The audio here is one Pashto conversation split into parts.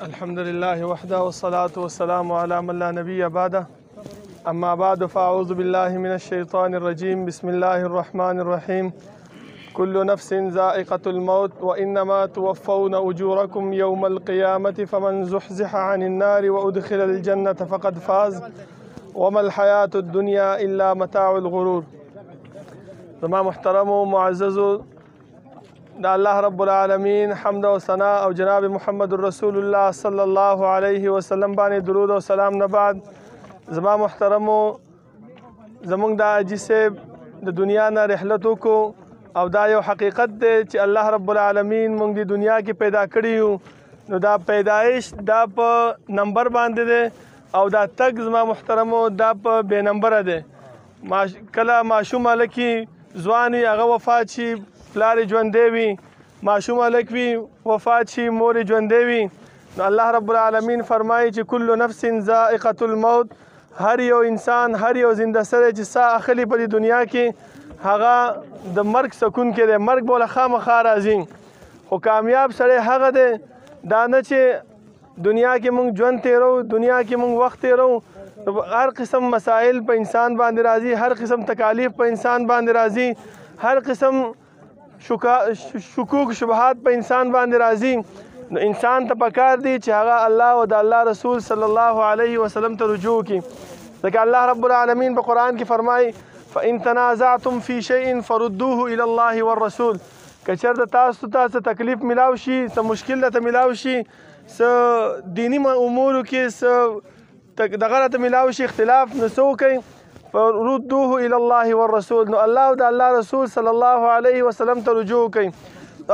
الحمد لله وحده والصلاة والسلام على من لا نبي بعده أما بعد فأعوذ بالله من الشيطان الرجيم بسم الله الرحمن الرحيم كل نفس ذائقة الموت وإنما توفون أجوركم يوم القيامة فمن زحزح عن النار وأدخل الجنة فقد فاز وما الحياة الدنيا إلا متاع الغرور. زما محترم و معزز دا الله رب العالمین حمد و ثنا او جناب محمد رسول الله صلی الله علیه وسلم باندې درود او سلام نه بعد زما محترمو زمونږ د حاجي صاحب د دنیا نه رحلت وکړو او دا یو حقیقت دی چې الله رب العالمین مونږ د دنیا کې پیدا کړي یو نو دا پیدایش دا په نمبر باندې دی او دا تګ زما محترمو دا په بې نمبره دی. کله ماشوم هلکي ځوان وي هغه وفات شي پلار یې ژوندی وي، ماشوم هلک وي وفات شي مور یې ژوندی وي. نو الله رب العالمین فرمایي چې کل نفس ذائقة الموت، هر یو انسان هر یو زنده سړی چې ساه اخلي په دې دنیا کې هغه د مرګ سکون کې دی، مرګ به له خامخا راځي. خو کامیاب سړی هغه دی دا نه چې دنیا کې مونږ ژوند تیرو، دنیا کې مونږ وخت تیرو، هر قسم مسائل په انسان باندې راځي، هر قسم تکالیف په انسان باندې راځي، هر قسم شکوک شبهات په انسان باندې راځي. نو انسان ته پکار دی چې هغه الله او د الله رسول صلی الله علیه وسلم ته رجوع کړي. ځکه الله رب العالمین په قرآن کې فرمایي فإن تنازعتم في شيء فردوه إلى الله والرسول. که چېرته تاسو ته څه تکلیف میلاو شي، څه مشکل درته میلاو شي، څه دیني امورو کې څه دغه راته میلاو شي اختلاف، نو څه وکئ فردوه الى الله والرسول. نو الله او د الله رسول صلی الله علیه وسلم ته رجوع کوي.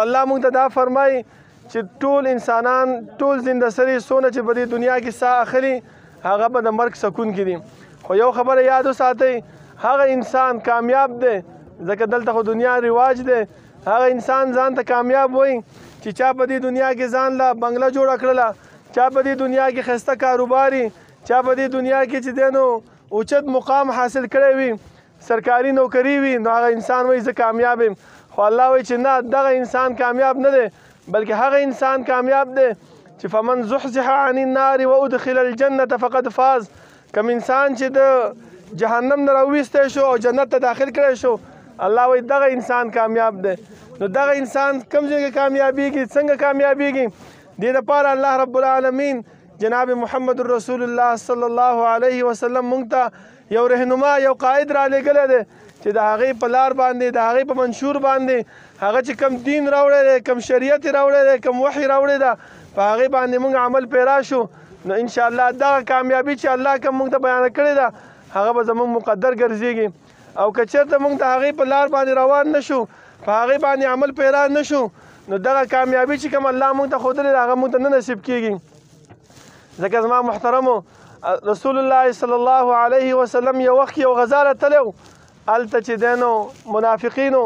الله موږ ته دا فرمایي چې ټول انسانان ټول زنده سړي څونه چې په دې دنیا کې ساه اخلي هغه به د مرګ سکون کې دي. خو یو خبره یاد وساتئ، هغه انسان کامیاب دی، ځکه دلته خو دنیا رواج دی، هغه انسان ځان ته کامیاب وایي چې چا په دې دنیا کې ځان له بنګله جوړه کړله، چا په دې دنیا کې ښایسته کاروباري، چا په دې دنیا کې چې دی نو اوچت مقام حاصل کړی وي، سرکاري نوکري وي، نو هغه انسان وایي زه کامیاب یم. خو الله وایي چې نه، دغه انسان کامیاب نه دی، بلکې هغه انسان کامیاب دی چې فمن زحزح عن النار وادخل الجنة فقد فاز. کوم انسان چې د جهنم نه راویستی شو او جنت ته داخل کړی شو، الله وایي دغه انسان کامیاب دی. نو دغه انسان کوم ځای کې کامیابیږي، څنګه کامیابیږي؟ دې دپاره الله رب العالمین جناب محمد رسول الله صلی الله علیه وسلم مونږ ته یو رهنما یو قائد را لېږلی دی چې د هغې په لار باندې د هغې په منشور باندې هغه چې کم دین راوړی دی، کم شریعت یې راوړی دی، کم وحي راوړی ده، په هغې باندې مونږ عمل پیرا شو، نو انشاءالله دغه کامیابي چې الله کوم مونږ ته بیانه کړې ده هغه به زموږ مقدر ګرځېږي. او که چېرته مونږ د هغې په لار باندې روان نه شو، په هغې باندې عمل پیرا نه شو، نو دغه کامیابي چې کوم الله مونږ ته ښودلې ده هغه مونږ ته نه نصیب کېږي. ځکه زما محترمو رسول الله صلی الله علیه وسلم یو وخت یو غزا راتلی و، هلته چې دی نو منافقینو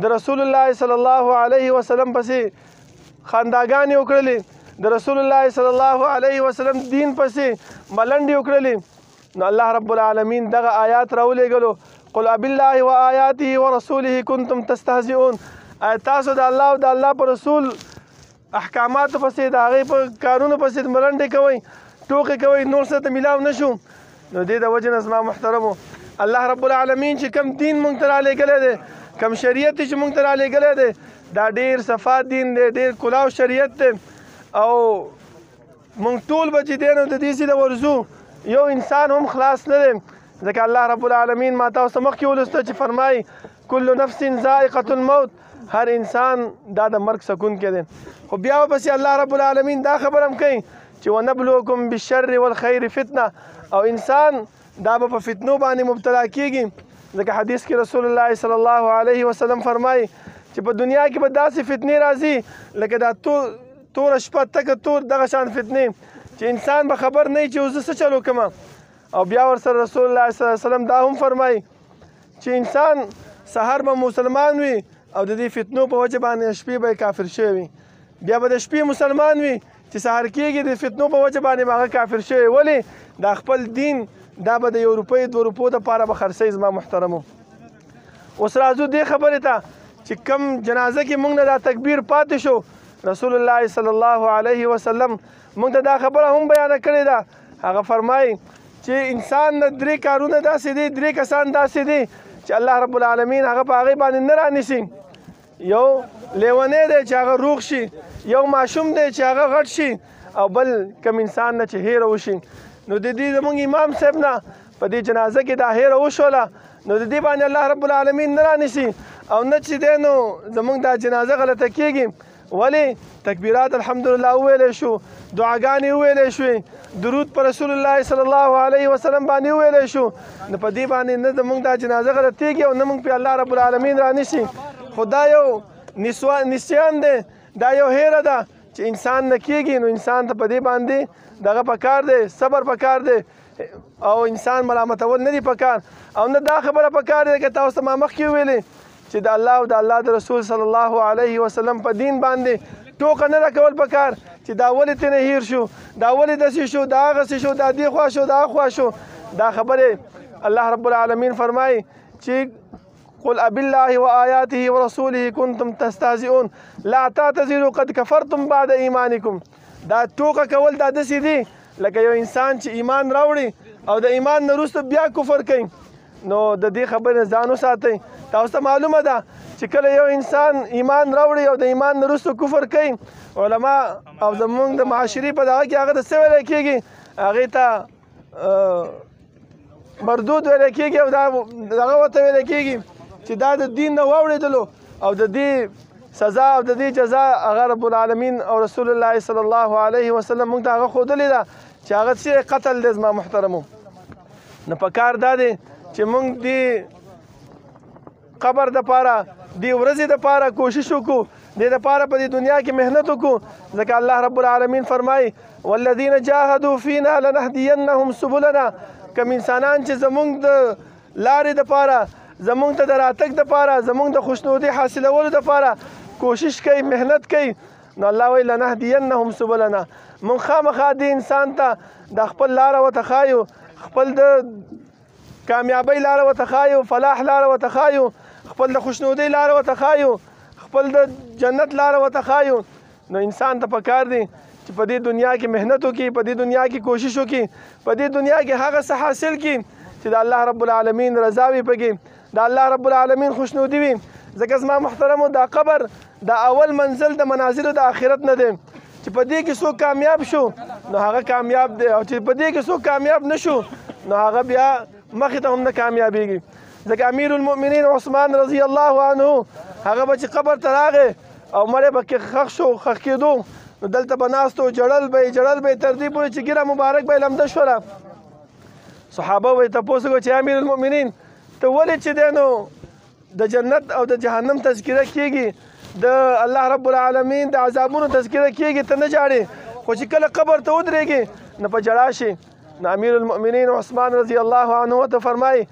د رسول الله صلی الله علیه وسلم پسې خنداګانې وکړلې، د رسول الله صلی الله علیه وسلم دین پسې ملنډې وکړلې. نو الله رب العالمین دغه آیات راولېږلو قل ابالله وآیاته ورسوله کنتم تستهزئون. تاسو د الله او د الله په رسول احکاماتو پسې د هغې په کارونو پسې ملنډې کوئ، ټوکې کوئ، نور څه ته میلاو نه شو. نو دې د وجې نه زما محترمو الله رب العالمین چې کم دین مونږ ته رالیږلی دی، کم شریعت چې مونږ ته رالیږلی دی، دا ډېر صفا دین دی، ډېر کلاو شریعت دی. او مونږ ټول به چې دی نو د دې ځای ته ورځو، یو انسان هم خلاص نه دی. ځکه الله رب العالمین ما تاسو ته مخکې ولوسته چې فرمایي کل نفس ذائقة الموت، هر انسان دا د مرګ سکون کې دی. خو بیا ورپسې الله رب العالمین دا خبر هم کوي چې ونبلوکم بالشر والخیر فتنه، او انسان دا به په فتنو باندې مبتلا کېږي. ځکه حدیث کې رسول الله صلی الله علیه وسلم فرمایي چې په دنیا کې به داسې فتنې راځي لکه دا توره شپه تکه تور دغه شان فتنې چې انسان به خبر نه وي چې اوس زه څه چل وکړم. او بیا ورسره رسول الله صلی الله علیه وسلم دا هم فرمایي چې انسان سحر به مسلمان وي او د دې فتنو په وجه باندې شپې به کافر شوی وي، بیا به د شپې مسلمان وي چې سحر کېږي د فتنو په وجه باندې به هغه کافر شوی. ولې؟ دا خپل دین دا به د یو روپۍ 2 روپو دپاره به خرڅوي. زما محترمو اوس راځو دې خبرې ته چې کم جنازه کې موږ نه دا تکبیر پاتې شو رسول الله صلی الله علیه وسلم موږ ته دا خبره هم بیانه کړې ده هغه فرمایي چې انسان نه درې کارونه داسې دي درې کسان داسې دي چې الله رب العالمین هغه په هغې باندې نه رانیسي یو لیونی دی چې هغه روغ شي یو ماشوم دی چې هغه غټ شي او بل کم انسان نه چې هیره وشي نو د دې زموږ امام صاحب نه په دې جنازه کې دا هیره وشوله نو د دې باندې الله رب العالمین نه رانیسي او نه چې دی نو زموږ دا جنازه غلطه کېږي ولې تکبیرات الحمدلله وویلی شو دعاګانې وویلی شوې درود پر رسول الله صلی الله علیه وسلم باندې وویلی شو نو په دې باندې نه زموږ دا جنازه غلطېږي او نه موږ پې الله رب العالمین رانیسي خو دا یو نسیان دی دا یو هیره ده چې انسان نه کېږي نو انسان ته په دې باندې دغه پکار دی صبر پکار دی او انسان ملامتول نه دي پکار او نه دا خبره پکار دی که تاسو ته ما مخکې وویلې چې د الله او د الله د رسول صلی الله علیه وسلم په دین باندې ټوکه نه راکول پکار چې دا ولې ترې نه هیر شو دا ولې داسې شو دا هغسې شو دا دې خوا شو دا خوا شو دا خبرې الله رب العالمین فرمایي چې قل أبالله وآياته ورسوله كنتم تستهزئون لا تعتذروا قد كفرتم بعد إيمانكم دا ټوکه کول دا داسې دي لکه یو انسان چې ایمان راوړي او د ایمان نه وروسته بیا کفر کوي نو د دې خبرې ځان وساتئ تاسو ته معلومه ده چې کله یو انسان ایمان راوړي او د ایمان نه وروسته کفر کوي علما او زموږ د معاشري په دغه کې هغه ته څه ویلی کېږي هغې ته مردود ویلی کېږي او دغه ورته ویلی کېږي چې دا د دین نه واوړېدلو او د دې سزا او د دې جزا هغه رب العالمین او رسول الله صلی الله علیه وسلم موږ ته هغه ښودلې ده چې هغه څه قتل دی زما محترمو نو پکار دا دی چې موږ دې قبر دپاره دې ورځې دپاره کوشش وکړو دې دپاره په دې دنیا کې محنت وکړو ځکه الله رب العالمین فرمایي والذین جاهدوا فینا لنهدینهم سبلنا کوم انسانان چې زموږ د لارې دپاره زمونږ ته د راتګ دپاره زمونږ د خوشنودۍ حاصلولو دپاره کوشش کوي محنت کوي نو الله وایي لنهدینهم سبلنا مونږ خامخا دې انسان ته د خپل لاره ورته ښایو خپل د کامیابۍ لاره ورته ښایو فلاح لاره ورته ښایو خپل د خوشنودۍ لاره ورته ښایو خپل د جنت لاره ورته ښایو نو انسان ته پکار دی چې په دې دنیا کې محنت وکړي په دې دنیا کې کوشش وکړي په دې دنیا کې هغه څه حاصل کړي چې د الله رب العالمین رضا وي پکې د الله رب العالمین خوشنودي وي ځکه زما محترمو دا قبر دا اول منزل د منازلو د آخرت نه دی چې په دې کې څوک کامیاب شو نو هغه کامیاب دی او چې په دې کې څوک کامیاب نه شو نو هغه بیا مخې ته هم نه کامیابېږي ځکه امیر المؤمنین عثمان رضی الله عنه هغه به چې قبر ته راغی او مړی به کې ښخ شو ښخ کېدو نو دلته به ناست و جړل به یې تر دې پورې چې ږیره مبارک به یې لمده شوله صحابه به یې تپوس وکړو چې امیر المؤمنین ته ولې چې دی نو د جنت او د جهنم تذکره کېږي د الله رب العالمین د عذابونو تذکره کېږي ته نه جاړې خو چې کله قبر ته ودرېږي نو په جړا شي نو امیر المؤمنین عثمان رضی الله عنه ته فرمایي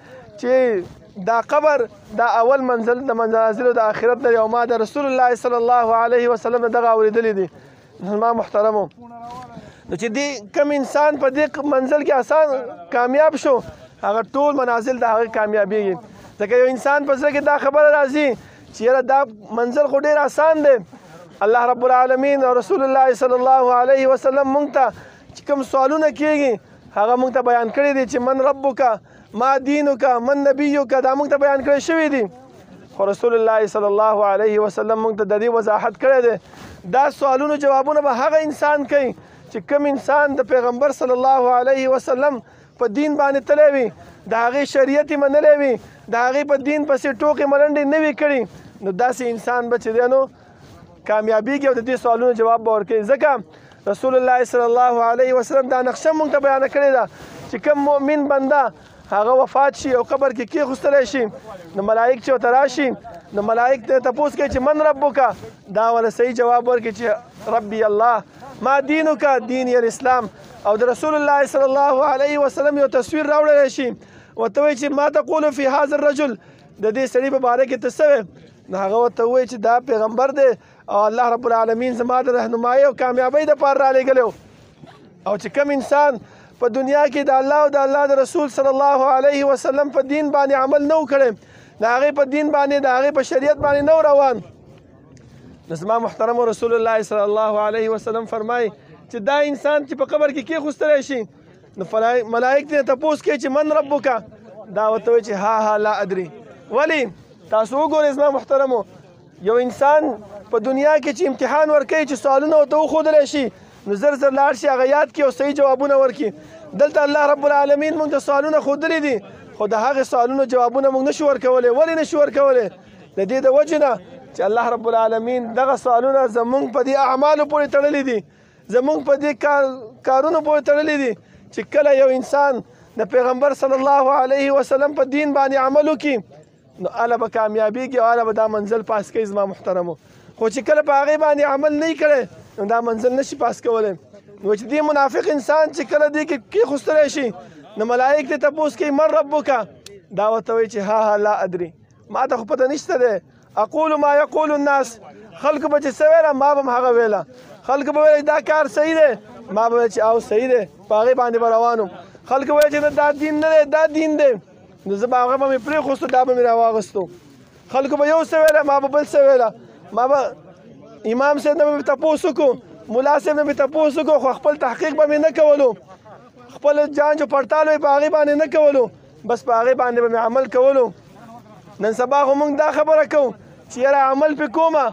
چې دا قبر دا اول منزل د منازلو د آخرت نه دی او ما د رسول الله صلی الله علیه وسلم دغه اورېدلی دي ما محترمو نو چې دې کم انسان په دې منزل کې آسان کامیاب شو هغه ټول منازل د هغه کامیابېږي ځکه یو انسان په زړه کې دا خبره راځي چې یاره دا منزل خو ډېر آسان دی الله رب العالمین او رسول الله صلی الله علیه وسلم موږ ته چې کوم سوالونه کېږي هغه موږ ته بیان کړي دي چې من ربک ما دینک من نبیک دا موږ ته بیان کړی شوي دي خو رسول الله صلی الله علیه وسلم موږ ته د دې وضاحت کړی دی دا سوالونو جوابونه به هغه انسان کوي چې کوم انسان د پیغمبر صلی الله علیه وسلم په دین باندې تللی وي د هغې شریعت یې منلی وي د هغې په دین پسې ټوکې ملنډې نه وي کړي نو داسې انسان به چې دی نو کامیابېږي او د دې سوالونو جواب به ورکوي ځکه رسول الله صلی الله علیه وسلم دا نقشه موږ ته بیانه کړې ده چې کوم مؤمن بنده هغه وفات شي او قبر کې کېښوستلی شي نو ملایک چې ورته راشي نو ملایک ته تپوس کوي چې من ربک دا ولا صحیح جواب ورکړي چې ربي الله ما دینک دینی الاسلام او د رسول الله صلی الله علیه وسلم یو تصویر راوړلی شي ورته وایي چې ما تقول فی هذا الرجل د دې سړي په باره کې ته څه وایې نو هغه ورته ووایي چې دا پیغمبر دی او الله رب العالمین زما د رهنمایۍ او کامیابۍ دپاره رالیږلی او چې کوم انسان په دنیا کې د الله او د الله د رسول صلی الله علیه وسلم په دین باندې عمل نه و کړی د هغې په دین باندې د هغې په شریعت باندې نه روان. نو زما محترم رسول الله صلی الله علیه وسلم فرمایي چې دا انسان چې په قبر کې کېښوستلی شي نو ملائک دې تپوس کوي چې من ربک؟ دا ورته وایي چې ها لا ادري. ولې تاسو وګورئ زما محترمو، یو انسان په دنیا کې چې امتحان ورکوي چې سوالونه ورته وښودلی شي نو زر زر لاړ شي هغه یاد کړي او صحیح جوابونه ورکړي. دلته الله رب العالمین موږ ته سوالونه ښودلي دي خو د هغې سوالونو جوابونه موږ نشو ورکولی. ولې نشو ورکولی؟ د دې د وجې نه چې الله رب العالمین دغه سوالونه زموږ په دې اعمالو پورې تړلي دي، زموږ په دې کارونو پورې تړلي دي چې کله یو انسان د پیغمبر صلی الله علیه وسلم په دین باندې عمل وکړي نو هله به کامیابیږي او هله به دا منزل پاس کوي زما محترمو. خو چې کله په هغې باندې عمل نه کړی نو دا منزل نشي پاس کولی. نو چې دې منافق انسان چې کله دې کې کېښوستلی شي نو ملائک دې تپوس کوي من ربک؟ دا ورته وایي چې ها لا ادري، ما ته خو پته نشته دی. اقول ما یقول الناس، خلکو به چې څه ویله ما به هم هغه ویله. خلکو به ویل دا کار صحیح دی، ما به ویل چې او صحیح دی، په هغې باندې به روان وم. خلکو ویل چې دا دین نه دی، دا دین دی، نو زه به هغه به مې پرېښوستو، دا به مې راواغستو. خلکو به یو څه ویله، ما به بل څه ویله. ما به امام صاحب نه مې تپوس وکړو، ملا صاحب نه مې تپوس وکړو، خو خپل تحقیق به مې نه کولو، خپل جانچ او پړتال به په هغې باندې نه کولو، بس په هغې باندې به مې عمل کولو. نن سبا خو موږ دا خبره کوو چې یاره عمل پې کومه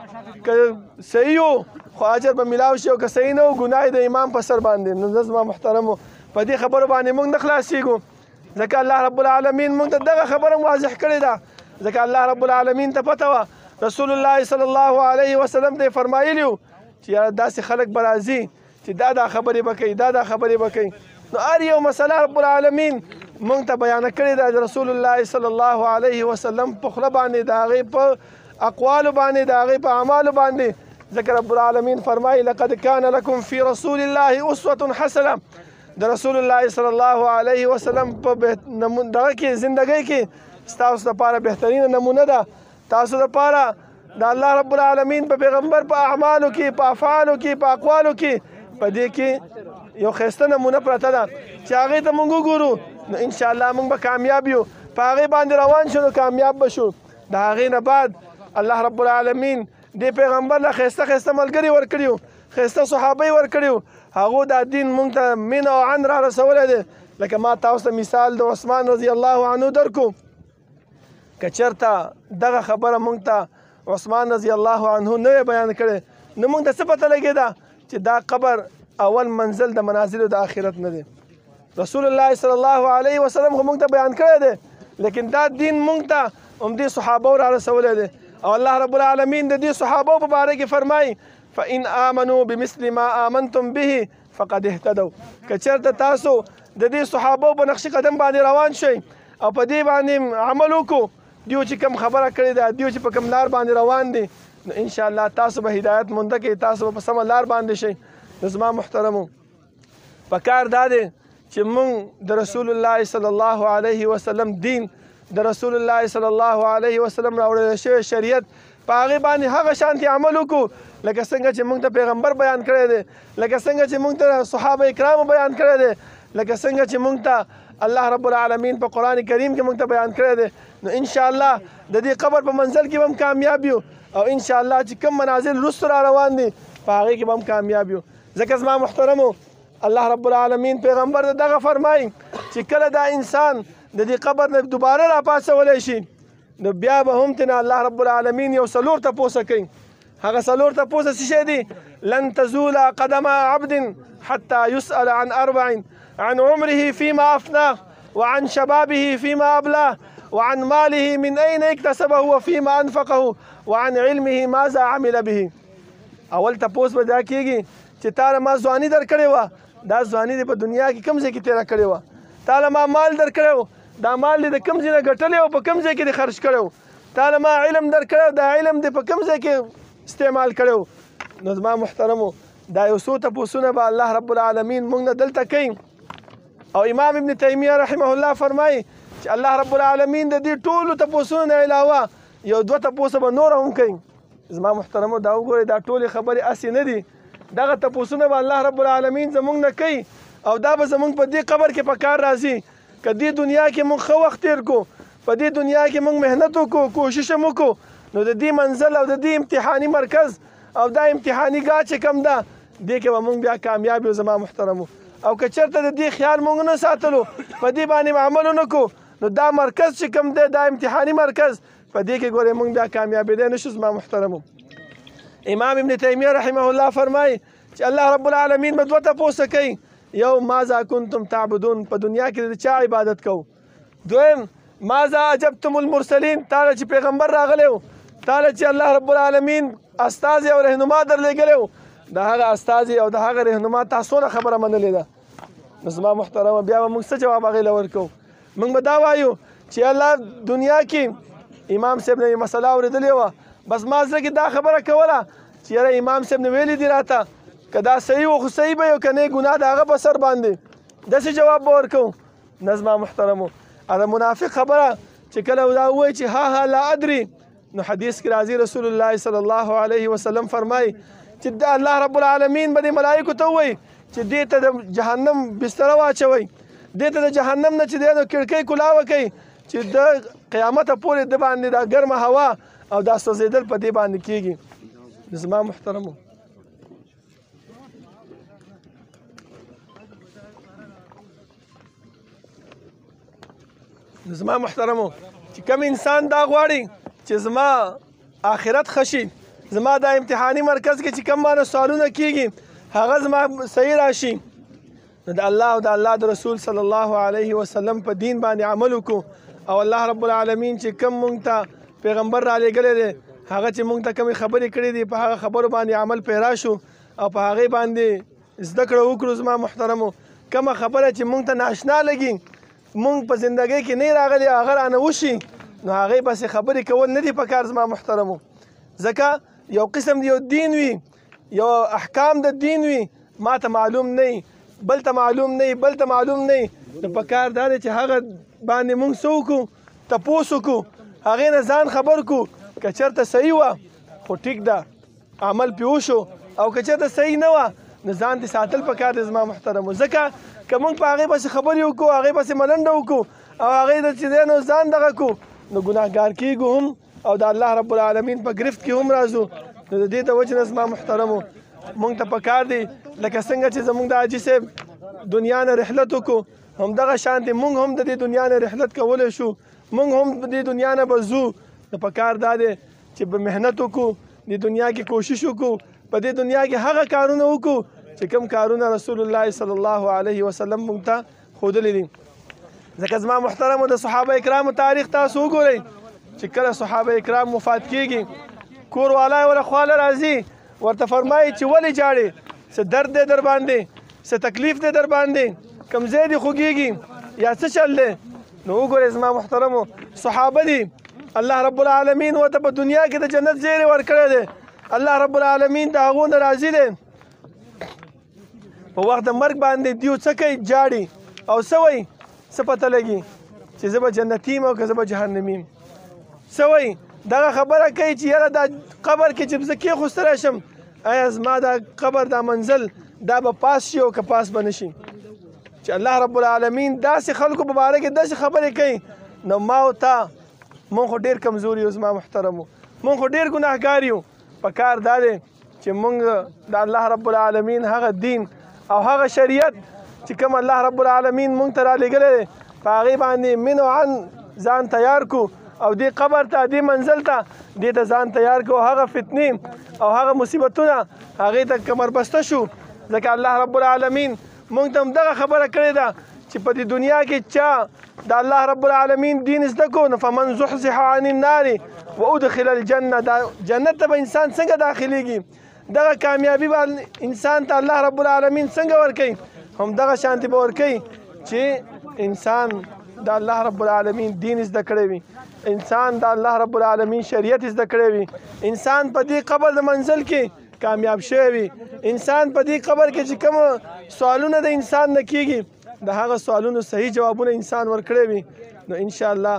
که صحیح و خو اجر به میلاو شي او که صحیح نه و ګناه د امام په سر باندې. نو زما محترمو په دې خبرو باندې موږ نه خلاصېږو ځکه الله رب العالمین موږ ته دغه خبره واضح کړې ده. ځکه الله رب العالمین ته پته وه رسول الله صلی الله علیه وسلم ته یې فرمایلي وو چې یاره داسې خلک به راځي چې دا خبرې به کوي، دا خبرې به کوي. نو هر یو مسله رب العالمین موږ ته بیانه کړې ده د رسول الله صلی الله علیه وسلم په خوله باندې، د هغې په اقوالو باندې، د هغې په اعمالو باندې. ځکه رب العالمین فرمایي لقد کان لکم فی رسول الله اسوة حسنه، د رسول الله صلی الله علیه وسلم په دغه کې زندګۍ کې ستاسو لپاره بهترینه نمونه ده. تاسو لپاره د الله رب العالمین په پیغمبر په اعمالو کې، په افعالو کې، په اقوالو کې، په دې کې یو ښایسته نمونه پرته ده چې هغې ته موږ وګورو نو انشاءالله موږ به کامیاب یو. په هغې باندې روان شو نو کامیاب به شو. د هغې نه بعد الله رب العالمین دې پیغمبر له ښایسته ښایسته ملګري ورکړي وو، ښایسته صحابه یې ورکړي وو. هغو دا دین موږ ته مین او عن را رسولی دی. لکه ما تاسو ته مثال د عثمان رضی الله عنه درکو. که چېرته دغه خبره موږ ته عثمان رضی الله عنه نه بیان کړې نو موږ ته څه پته لګېده چې دا قبر اول منزل د منازلو د آخرت نه دی. رسول الله صلی الله علیه وسلم خو موږ ته بیان کړی دی لیکن دا دین موږ ته همدې صحابو را رسولی دی. او الله رب العالمین د دې صحابو په باره کې فرمایي فإن آمنوا بمثل ما آمنتم به فقد اهتدوا. که چېرته تاسو د دې صحابو په نقش قدم باندې روان شئ او په دې باندې عمل وکړو، دیو چې کوم خبره کړې ده، دیو چې په کوم لار باندې روان دي، نو انشاءالله تاسو به هدایت مونده کې، تاسو به په سمه لار باندې شئ. نو زما محترمو پکار دا دی چې موږ د رسول الله صلی الله علیه وسلم دین، د رسول الله صلی الله علیه وسلم راوړل شوی شریعت، په هغې باندې هغه شانتې عمل وکړو لکه څنګه چې موږ ته پیغمبر بیان کړی دی، لکه څنګه چې موږ ته صحابه کرامو بیان کړی دی، لکه څنګه چې موږ ته الله رب العالمین په قرآن کریم کې موږ ته بیان کړی دی. نو انشاءالله د دې قبر په منزل کې به هم کامیاب یو او انشاءالله چې کوم منازل وروسته را روان دي په هغې کې به هم کامیاب یو. ځکه زما محترمو الله رب العالمین پیغمبر ته دغه فرمایي چې کله دا انسان د دې قبر نه دوباره را پاڅولی شي نو بیا به هم ترنه الله رب العالمین یو څلور تپوسه کوي. هغه څلور تپوسه څه شی دي؟ لن تزول قدم عبد حتى يسأل عن أربع: عن عمره فيما أفناه، وعن شبابه فيما أبلاه، وعن ماله من أين اكتسبه وفيما أنفقه، وعن علمه ماذا عمل به. اول تپوس به دا کېږي چې تا ما ځواني درکړې وه، دا ځواني دې په دنیا کې کوم ځای کې تېره کړې وه. تا ما مال درکړی و، دا مال دې د کوم ځای نه ګټلی و، په کوم ځای کې دې خرج کړی و. تا ما علم درکړی و، دا علم دې په کوم ځای کې استعمال کړی و. نو زما محترمو دا یو څو تپوسونه به الله رب العالمین موږ نه دلته کوي. او امام ابن تیمیه رحمه الله فرمایي چې الله رب العالمین د دې ټولو تپوسونو نه علاوه یو دوه تپوسه به نور هم کوي. زما محترمو دا وګورئ دا ټولې خبرې هسې نه دي، دغه تپوسونه به الله رب العالمین زموږ نه کوي او دا به زموږ په دې قبر کې په کار راځي. که دې دنیا کې موږ ښه وخت تېر کړو په دې دنیا کې موږ محنت وکړو کوشش هم وکړو نو د دې منزل او د دې امتحاني مرکز او دا امتحاني ګاه چې کوم ده دې کې به موږ بیا کامیاب یو زما محترمو او که چېرته د دې خیال موږ نه ساتلو په دې باندې عمل ونه کړو نو دا مرکز چې کوم دی دا امتحاني مرکز په دې کې ګورئ موږ بیا کامیابېدی نه شو زما محترمو امام ابن تیمیه رحمه الله فرمایي چې الله رب العالمین به دوه تپوسه کوي یو ماذا کنتم تعبدون په دنیا کې د چا عبادت کوو دویم ماذا اجبتم المرسلین تاله چې پیغمبر راغلی و تاله چې الله رب العالمین استازی او رهنما درلېږلی و د هغه استازي او د هغه رهنما تا څونه خبره منلې ده نو زما محترمه بیا به موږ څه جواب هغې له ورکوو موږ به دا وایو چې الله دنیا کې امام صاحب نه یې مسله اورېدلې وه بس ما زړه کې دا خبره کوله چې یاره امام صاحب نه ویلي دي راته که دا صحیح و خو صحیح به یو که نه ګناه د هغه په سر باندې داسې جواب به ورکوو نه زما محترمو د منافق خبره چې کله دا ووایي چې ها لا ادري نو حدیث کې راځي رسول الله صلی الله علیه وسلم فرمایي چې الله رب العالمین به دې ملایکو ته ووایي چې دې ته د جهنم بستره واچوئ دې ته د جهنم نه چې دی نو کړکۍ کلاوه کوي چې د قیامته پورې د باندې دا ګرمه هوا او دا سوځېدل په دې باندې کېږي زما محترمو زما محترمو چې کوم انسان دا غواړي چې زما آخرت ښه شي زما دا امتحاني مرکز کې چې کوم مانه سوالونه کېږي هغه زما صحیح راشي نو د الله او د الله د رسول صلی الله علیه وسلم په دین باندې عمل وکړو او الله رب العالمین چې کوم مونږ ته پیغمبر را لېږلی دی هغه چې مونږ ته کومې خبرې کړې دي په هغه خبرو باندې عمل پیرا شو او په هغې باندې زده کړه وکړو زما محترمو کومه خبره چې مونږ ته ناشنا لګي مونږ په زندګۍ کې نه راغلی هغه رانه وشي نو هغې پسې خبرې کول نه دي پکار زما محترمو ځکه یو قسم یو دین وي یو احکام د دین وي ما ته معلوم نه وي بل ته معلوم نه وي بل ته معلوم نه وي نو پکار دا دی چې هغه باندې مونږ څه وکړو تپوس وکړو هغې نه ځان خبر کړو که چېرته صحیح وه خو ټیک ده عمل پې وشو او که چېرته صحیح نه وه نو ځان دې ساتل پکار دی زما محترمو ځکه که مونږ په هغې پسې خبرې وکړو هغې پسې ملنډه وکړو او هغې ته چې دی نو ځان دغه کړو نو ګناهګار کېږو هم او د الله رب العالمین په ګرفت کې هم راځو نو د دې د وجې نه زما محترمو مونږ ته پکار دی لکه څنګه چې زمونږ د حاجي صاحب دنیا نه رحلت وکړو همدغه شانتې مونږ هم د دې دنیا نه رحلت کولی شو مونږ هم د دې دنیا نه به ځو نو پکار دا دی چې به محنت وکړو د دنیا کې کوشش وکړو په دې دنیا کې هغه کارونه وکړو چې کوم کارونه رسول الله صلی الله علیه وسلم مونږ ته ښودلي دي ځکه زما محترمو د صحابه کرامو تاریخ تاسو وګورئ چې کله صحابه کرام وفات کېږي کور والا یې ورله خواله راځي ورته فرمایي چې ولې جاړې څه درد دی در باندې څه تکلیف دی در باندې کوم ځای دې خوږېږي یا څه چل دی نو وګورئ زما محترمو صحابه دي الله رب العالمین ورته په دنیا کې د جنت زیری ورکړی دی الله رب العالمین د هغو نه راضي دی په وخت د مرګ باندې دیو څه کوي جاړي او څه وایي څه پته لګي چې زه به جنتي یم او که زه به جهنمي یم څه وایي دغه خبره کوي چې یاره دا قبر کې چې زه کېښوستی راشم آیا زما دا قبر دا منزل دا به پاس شي او که پاس به نه شي چې الله رب العالمین داسې خلکو په باره کې داسې خبرې کوي نو ما او تا مونږ خو ډېر کمزور یو زما محترمو مونږ خو ډېر ګناهګار یو په کار دا دی چې مونږ د الله رب العالمین هغه دین او هغه شریعت چې کوم الله رب العالمین مونږ ته رالیږلی دی په هغې باندې من او عن ځان تیار کړو او دې قبر ته دې منزل ته دې ته ځان تیار کړو هغه فتنې او هغه مصیبتونه هغې ته کمربسته شو ځکه الله رب العالمین مونږ ته هم دغه خبره کړې ده چې په دې دنیا کې چا د الله رب العالمین دین زده کړو نو فمن زحزح عن النار وادخل الجنه دا جنت ته به انسان څنګه داخلیږي دغه کامیابي به انسان ته الله رب العالمین څنګه ورکوي همدغه شانتې به ورکوي چې انسان د الله رب العالمین دین زده کړی وي انسان د الله رب العالمین شریعت زده کړی وي انسان په دې قبر د منزل کې کامیاب شوی وي انسان په دې قبر کې چې کوم سوالونه د انسان نه کېږي د هغه سوالونو صحیح جوابونه انسان ورکړی وي نو انشاءالله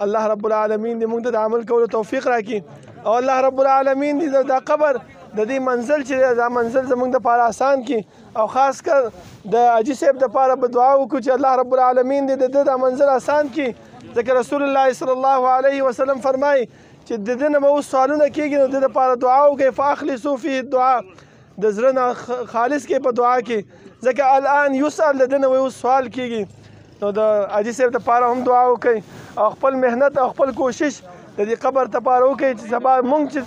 الله رب العالمین دې موږ ته د عمل کولو توفیق راکړي او الله رب العالمین دې دا قبر د دې منزل چې دا منزل زموږ دپاره آسان کړي او خاص کر د حاجي صاحب دپاره به دعا وکړو چې الله رب العالمین دې د ده دا منزل آسان کړي ځکه رسول الله صلی الله علیه وسلم فرمایي چې د ده نه به اوس سوالونه کېږي نو د ده دپاره دعا وکړئ فاخلصو فيه الدعا د زړه نه خالص کړئ په دعا کې ځکه الان یسأل د ده نه اوس سوال کېږي نو د حاجي صاحب دپاره هم دعا وکړئ او خپل محنت او خپل کوشش د دې قبر دپاره وکړئ چې سبا مونږ چې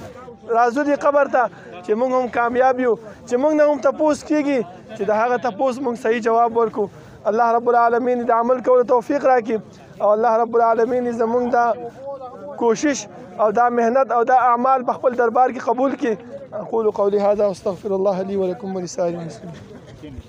راځو دې قبر ته چې مونږ هم کامیاب یو چې مونږ نه هم تپوس کېږي چې د هغه تپوس مونږ صحیح جواب ورکړو الله رب العالمین د عمل کولو توفیق راکړي او الله رب العالمین زمونږ دا کوشش او دا محنت او دا اعمال په خپل دربار کې قبول کړي. اقول قولي هذا واستغفر الله لي ولكم ولسائر المسلمين.